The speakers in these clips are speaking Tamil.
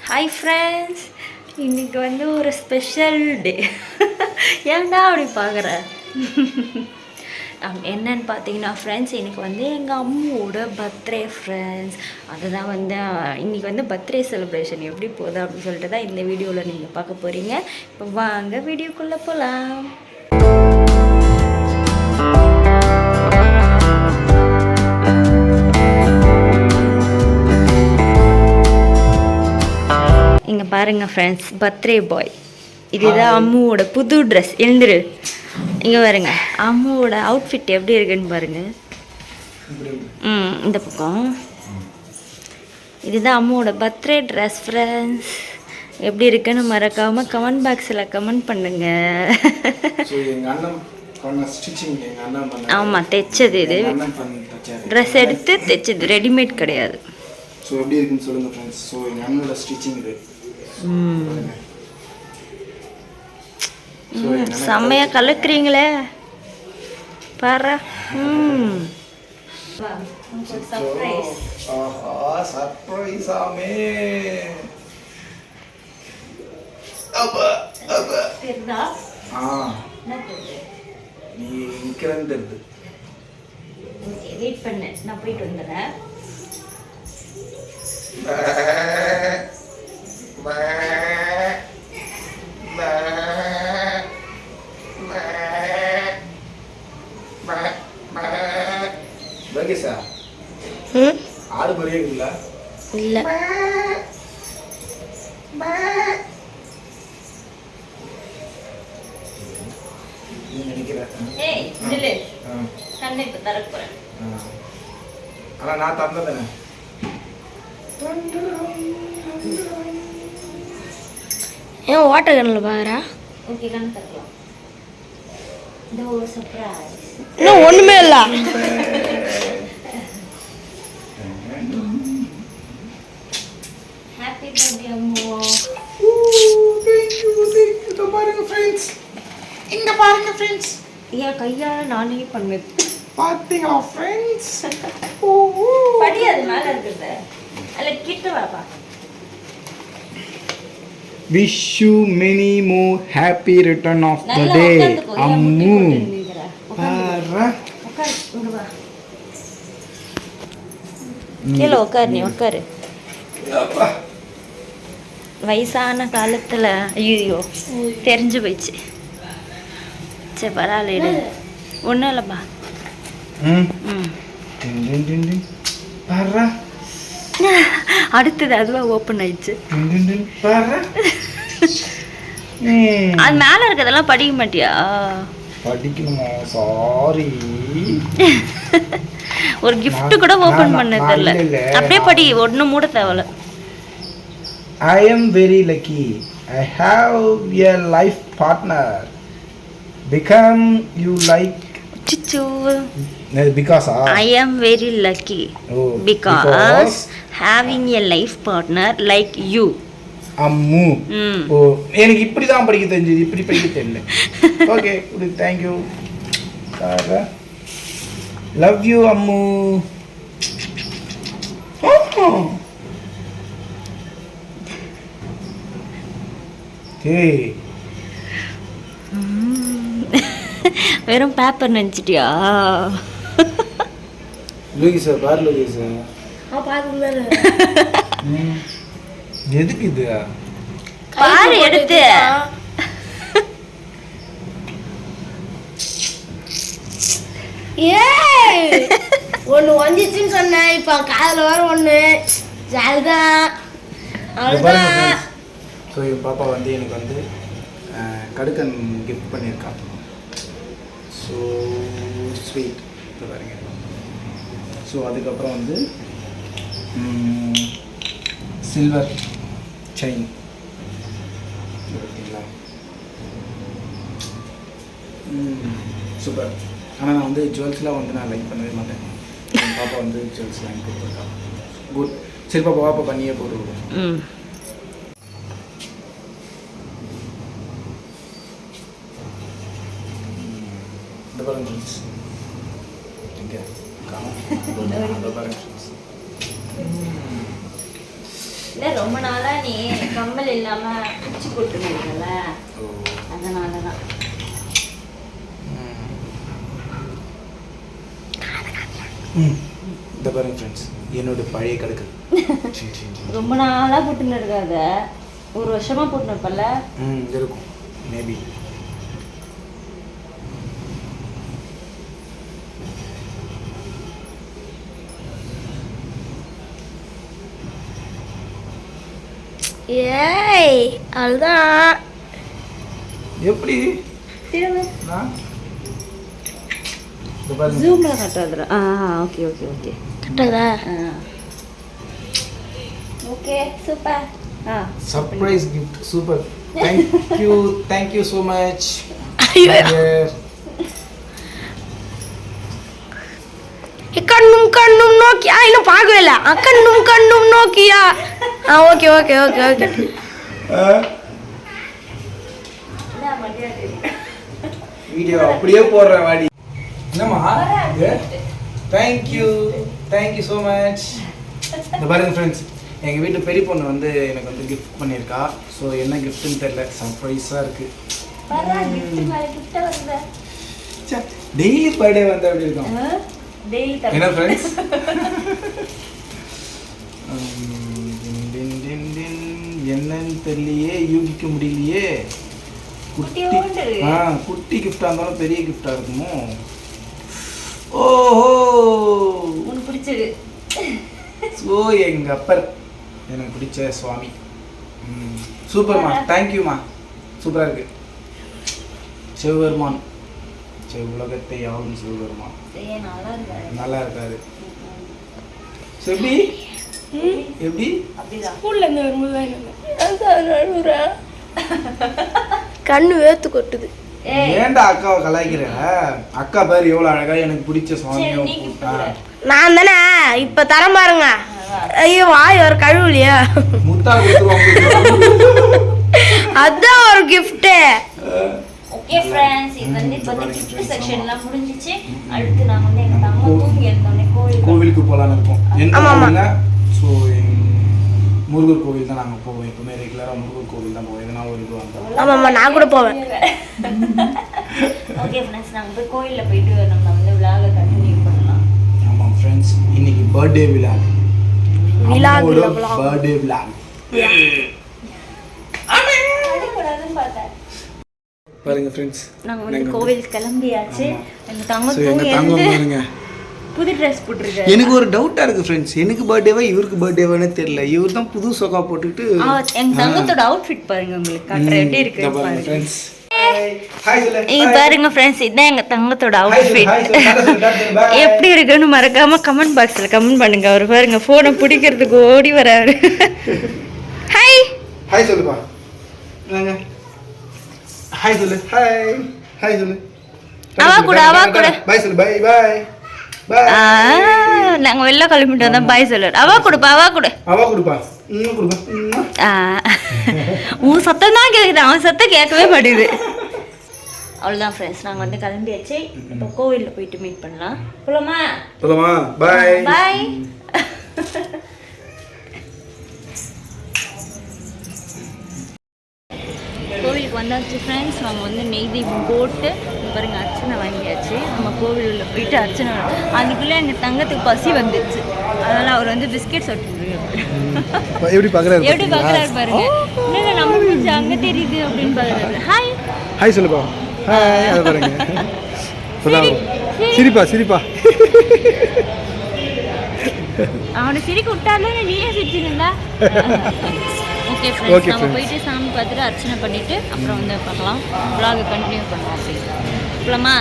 ஹாய் ஃப்ரெண்ட்ஸ், இன்றைக்கி வந்து ஒரு ஸ்பெஷல் டே. ஏன்டா அப்படி பார்க்குற? என்னன்னு பார்த்தீங்கன்னா ஃப்ரெண்ட்ஸ், இன்றைக்கி வந்து எங்கள் அம்மாவோட பர்த்டே ஃப்ரெண்ட்ஸ். அதுதான் வந்து இன்றைக்கி வந்து பர்த்டே செலிப்ரேஷன் எப்படி போகுது அப்படின்னு சொல்லிட்டு தான் இந்த வீடியோவில் நீங்கள் பார்க்க போகிறீங்க. இப்போ வாங்க வீடியோக்குள்ளே போகலாம். இங்கே பாருங்கள் ஃப்ரெண்ட்ஸ், பர்த்டே பாய். இதுதான் அம்முவோட புது ட்ரெஸ். எழுந்துரு. இங்கே பாருங்க அம்முவோட அவுட்ஃபிட் எப்படி இருக்குன்னு பாருங்க. இந்த பக்கம் இதுதான் அம்முவோட பர்த்டே ட்ரெஸ் ஃப்ரெண்ட்ஸ். எப்படி இருக்குன்னு மறக்காமல் கமெண்ட் பாக்ஸில் கமெண்ட் பண்ணுங்க. ஆமாம், தைச்சது இது. ட்ரெஸ் எடுத்து தைச்சது, ரெடிமேட் கிடையாது. ஸோ எப்படி இருக்குன்னு சொல்லுங்கள் ஃப்ரெண்ட்ஸ். ஸோ எங்கள் அண்ணனோட ஸ்டிச்சிங் இது. செம்மையாக கலக்குறீங்களே பாரு. சர்ப்ரைஸாமே. நீ நிற்கிறேன்னு தெரியுது. வெயிட் பண்ணு, நான் போயிட்டு வந்துடுறேன். ஆடு மாதிரியே இருக்குல்ல? இல்ல ஆனா நான் தந்தேன். ஏன் வாட்டர் கண்ணில் பாக்குறா? ஓகே, கண்ணு தரலாம். இந்த ஒரு சர்ப்ரைஸ். இன்னும் ஒண்ணுமே இல்ல. ஹாப்பி பர்த்டே அம்மா. இங்க பாருங்க ஃப்ரெண்ட்ஸ், இங்க பாருங்க ஃப்ரெண்ட்ஸ். ஏன் கையால நானே பண்ணேன். பாத்தீங்களா ஃப்ரெண்ட்ஸ்? படி அது மேல இருக்குது. அல்ல கிட்ட வாப்பா. Wish you many more happy return of the day. Ammu பாரா. கீழே உட்காரு, நீ உட்காரு. வயசான காலத்துல ஐயோ தெரிஞ்சு போயிடுச்சு. சரி பரவாயில்ல, ஒன்றும் இல்லைப்பா. அடுத்தது அதுவா ஓப்பன் ஆயிடுச்சு. அது மேல இருக்கிறதெல்லாம் படிக்க மாட்டியா? படிக்கணுமா? சாரி. ஒரு gift கூட ஓபன் பண்ண தெரியல. அப்படியே படி, ஒண்ணும் மூட தேவல. I am very lucky. I have a life partner. Become you like chichu. Because I am very lucky. Because having a life partner like you. Ammu. ஓ, எனக்கு இப்படி தான் படிக்க தெரிஞ்சது, இப்படி படிக்க தெரியல. Okay, thank you. Love you Ammu. வெறும் பேப்பர் நினைச்சிட்டியா? லூகிசா பாரு, லூகிசா எதுக்கு இது பாரு எடுத்து. ஒன்று வந்துச்சுன்னு சொன்னேன், இப்போ காதில் வர ஒன்று ஜாலிதான். ஸோ என் பாப்பா வந்து எனக்கு வந்து கடுக்கன் கிஃப்ட் பண்ணியிருக்கான். ஸோ ஸ்வீட் இப்போ பாருங்க. ஸோ அதுக்கப்புறம் வந்து சில்வர் செயின் ஓகேங்களா? சூப்பர். ஆனால் நான் வந்து ஜுவல்ஸ்லாம் வந்து நான் லைக் பண்ணவே மாட்டேன். என் பாப்பா வந்து ஜுவல்ஸ் வாங்கி கொடுத்துருக்கான். குட். சரி பாப்பா, பாப்பா பண்ணியே போடுவோம். இந்த பாருங்க ஃப்ரெண்ட்ஸ், இங்கே காணும். இந்த பாருங்க ஃப்ரெண்ட்ஸ். ரொம்ப நாளா நீ கம்மல் இல்லாம குச்சி போட்டுருக்கல, அதனாலதான். இந்த பாருங்க ஃப்ரெண்ட்ஸ், என்னோட பழைய கடுக்கு ரொம்ப நாளா போட்டுன்னு இருக்காத, ஒரு வருஷமா போட்டுன்னு இருப்பல. இருக்கும் மேபி. ஏய் அதுதான் எப்படி திரும்ப இந்த பாருங்க ஜூம்ல காட்டாதுல. ஓகே ஓகே ஓகே கரெக்டாதா? Okay super. Surprise gift super. Thank you so much. கண்ணும் கண்ணும் நோக்கியா இன்னும் பார்க்கவே இல்லை. கண்ணும் கண்ணும் Nokia. Okay okay okay okay. Video அப்படியே போடுறேன் வாடி. என்னம்மா தேங்க் யூ so much. இந்த பாருங்க ஃப்ரெண்ட்ஸ், எங்கள் வீட்டு பெரிய பொண்ணு வந்து எனக்கு வந்து கிஃப்ட் பண்ணியிருக்கா. ஸோ என்ன கிஃப்ட்னு தெரியல, சர்ப்ரைஸாக இருக்குது. டெய்லி பர்த்டே வந்து அப்படி இருக்கும் என்ன ஃப்ரெண்ட்ஸ். என்னன்னு தெரியலையே, யூகிக்க முடியலையே. குட்டி கிஃப்டாக இருந்தாலும் பெரிய கிஃப்டாக இருக்குமோ. ஓஹோ உனக்கு பிடிச்சது. ஸோ எங்கள் அப்பர் எனக்கு பிடிச்ச சுவாமி. சூப்பர்மா, தேங்க்யூம்மா, சூப்பராக இருக்கு. சிவபெருமான், உலகத்தை ஆளும் சிவபெருமான் நல்லா இருக்காரு. எப்படி எப்படி ஸ்கூல்ல இருந்து வரும்போது கண்ணு வேர்த்து கொட்டுது. ஏன்டா அக்காவை கலாய்க்கிற? அக்கா பேர் எவ்வளவு அழகா எனக்கு பிடிச்ச சுவாமியை நான் தானே இப்ப தரம் பாருங்க. ஐயோ வாய் ஒரு கழுவுலையா? முத்தா கொடுத்துருவாங்க. அதான் ஒரு கிஃப்ட். ஓகே ஃப்ரெண்ட்ஸ், இது வந்து இப்போ கிஃப்ட் செக்ஷன்லாம் முடிஞ்சிச்சு. அடுத்து நான் வந்து எங்க தங்க தூங்கி எழுந்தோடனே கோவிலுக்கு போகலான்னு இருக்கோம். என்ன ஸோ முருகர் கோவில் தான் நாங்கள் போவோம். எப்பவுமே ரெகுலராக முருகர் கோவில் தான் போவோம். எதனா ஒரு இது வந்தோம். ஆமாம்மா நான் கூட போவேன். ஓகே ஃப்ரெண்ட்ஸ், நாங்கள் போய் கோயிலில் போயிட்டு நம்ம வந்து விழாவை கண்டினியூ பண்ணலாம். ஆமாம் ஃப்ரெண்ட்ஸ், இன்னைக்கு பர்த்டே விழாக். பர்த்டே விழாக் பாருங்க ஃப்ரெண்ட்ஸ், நாங்கள் வந்து கோவில் கிளம்பியாச்சு. எங்கள் தங்க பாருங்க புது ட்ரெஸ் போட்டுருக்காரு. எனக்கு ஒரு டவுட்டா இருக்கு ஃப்ரெண்ட்ஸ், எனக்கு பர்த்டேவா இவருக்கு பர்த்டேவானே தெரியல. இவர் தான் புது சொக்கா போட்டுட்டு எங்க தங்கத்தோட அவுட்ஃபிட் பாருங்க, உங்களுக்கு காட்டுறேன் எப்படி இருக்கு பாருங்க ஃப்ரெண்ட்ஸ். ஹாய் சொல்ல. இங்க பாருங்க ஃப்ரெண்ட்ஸ், இதான் எங்க தங்கத்தோட அவுட்ஃபிட். எப்படி இருக்குன்னு மறக்காம கமெண்ட் பாக்ஸ்ல கமெண்ட் பண்ணுங்க. அவர் பாருங்க போனை பிடிக்கிறதுக்கு ஓடி வராரு. ஹாய் ஹாய் சொல்லுப்பா. வாங்க ஹாய் சொல்லு. ஹாய் சொல்லு. அவா கூட பை சொல்லு. பை நாங்க வெளில கிளம்பிட்டு வந்தோம். பாய் சொல்லு. அவா கொடுப்பா. உன் சத்தம் தான் கேக்குது, அவன் சத்தம் கேட்கவே மாட்டேங்குது. அவ்வளோதான் ஃப்ரெண்ட்ஸ், நாங்கள் வந்து கிளம்பியாச்சு. இப்போ கோவிலில் போயிட்டு மீட் பண்ணலாம். போலாமா? பாய். கோவிலுக்கு வந்தாச்சு ஃப்ரெண்ட்ஸ். நம்ம வந்து நெய் தீபம் போட்டு பாருங்க அர்ச்சனை வாங்கியாச்சு. நம்ம கோவிலில் போயிட்டு அர்ச்சனை அதுக்குள்ளே எங்கள் தங்கத்துக்கு பசி வந்துடுச்சு. அதனால் அவர் வந்து பிஸ்கெட் சாப்பிட்டு எப்படி பார்க்குறாரு பாருங்க. இல்லை நம்ம முடிஞ்சு அங்கே தெரியுது அப்படின்னு பார்க்குறாரு. ஹாய் சொல்லுப்பா. ஹாய் பாருங்க. சிரிப்பா. அவனை சிரிக்க விட்டாலே நீயே சிரிச்சிருந்தா. ஓகே ஃப்ரெண்ட்ஸ், நம்ம போயிட்டு சாமி பார்த்துட்டு அர்ச்சனை பண்ணிட்டு அப்புறம் வந்து பார்க்கலாம். vlog கண்டினியூ பண்ணலாம். அப்படிலாமா?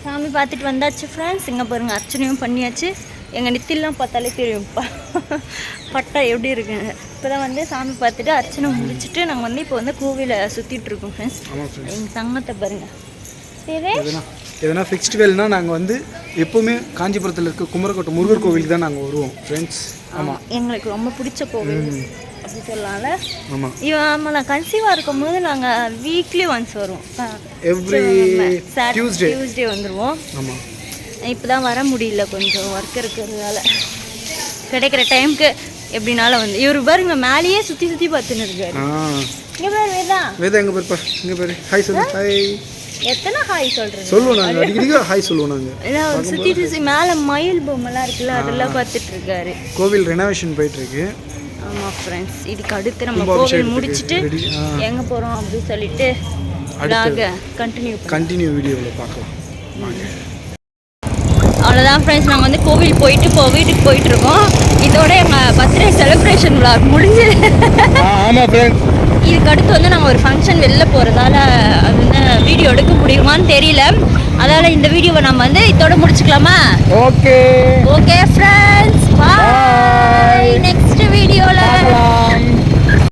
சாமி பார்த்துட்டு வந்தாச்சு ஃப்ரெண்ட்ஸ். இங்கே பாருங்க அர்ச்சனையும் பண்ணியாச்சு. எங்கள் நெத்திலாம் பார்த்தாலே தெரியும்ப்பா பட்டா எப்படி இருக்குங்க. இப்போ தான் வந்து சாமி பார்த்துட்டு அர்ச்சனை முடிச்சுட்டு நாங்கள் வந்து இப்போ வந்து கோவிலை சுற்றிட்டு இருக்கோம் ஃப்ரெண்ட்ஸ். எங்கள் தங்கத்தை பாருங்கள். எதனா ஃபெஸ்டிவல்னா நாங்கள் வந்து எப்போவுமே காஞ்சிபுரத்தில் இருக்க குமரக்கோட்டை முருகர் கோவிலுக்கு தான் நாங்கள் வருவோம் ஃப்ரெண்ட்ஸ். ஆமாம், எங்களுக்கு ரொம்ப பிடிச்ச கோவில் அப்படி சொல்லலாம்ல. ஆமாம், நான் கன்சீவாக இருக்கும்போது நாங்கள் வீக்லி ஒன்ஸ் வருவோம். எவ்ரி டியூஸ்டே வந்துடுவோம். இப்போ தான் வர முடியல, கொஞ்சம் ஒர்க் இருக்கிறதுனால. கிடைக்கிற டைமுக்கு எப்படினாலும் வந்து இவர் பாருங்க மேலேயே சுற்றி சுற்றி பார்த்துன்னு இருக்காரு. இங்கே பாரு வேதா. வேதா எங்கே பாருப்பா, இங்கே பாரு. ஹாய் சொல்லு. ஹாய். எத்தனை ஹாய் சொல்கிறது சொல்லுவோம் நாங்கள், அடிக்கடி ஹாய் சொல்லுவோம் நாங்கள். இல்லை சுற்றி சுற்றி மேலே மயில் பொம்மைலாம் இருக்குல்ல அதெல்லாம் பார்த்துட்டு இருக்காரு. கோவில் ரெனோவேஷன் போயிட்டுருக்கு. ஆமாம் ஃப்ரெண்ட்ஸ், இதுக்கு அடுத்து நம்ம கோவில் முடிச்சுட்டு எங்கே போகிறோம் அப்படின்னு சொல்லிட்டு கண்டினியூ வீடியோவில் பார்க்கலாம். அவ்வளோதான் ஃப்ரெண்ட்ஸ், நாங்கள் வந்து கோவில் போயிட்டு வீட்டுக்கு போயிட்டுருக்கோம். இதோட எங்கள் பர்த்டே செலிப்ரேஷன் விளாக் முடிஞ்சு. ஆமாம் ஃப்ரெண்ட்ஸ், இதுக்கு அடுத்து வந்து நாங்கள் ஒரு ஃபங்க்ஷன் வெளில போகிறதால அது வந்து வீடியோ எடுக்க முடியுமான்னு தெரியல. அதனால் இந்த வீடியோவை நம்ம வந்து இதோட முடிச்சுக்கலாமா? ஓகே ஃப்ரெண்ட்ஸ், பாய். நெக்ஸ்ட் வீடியோவில்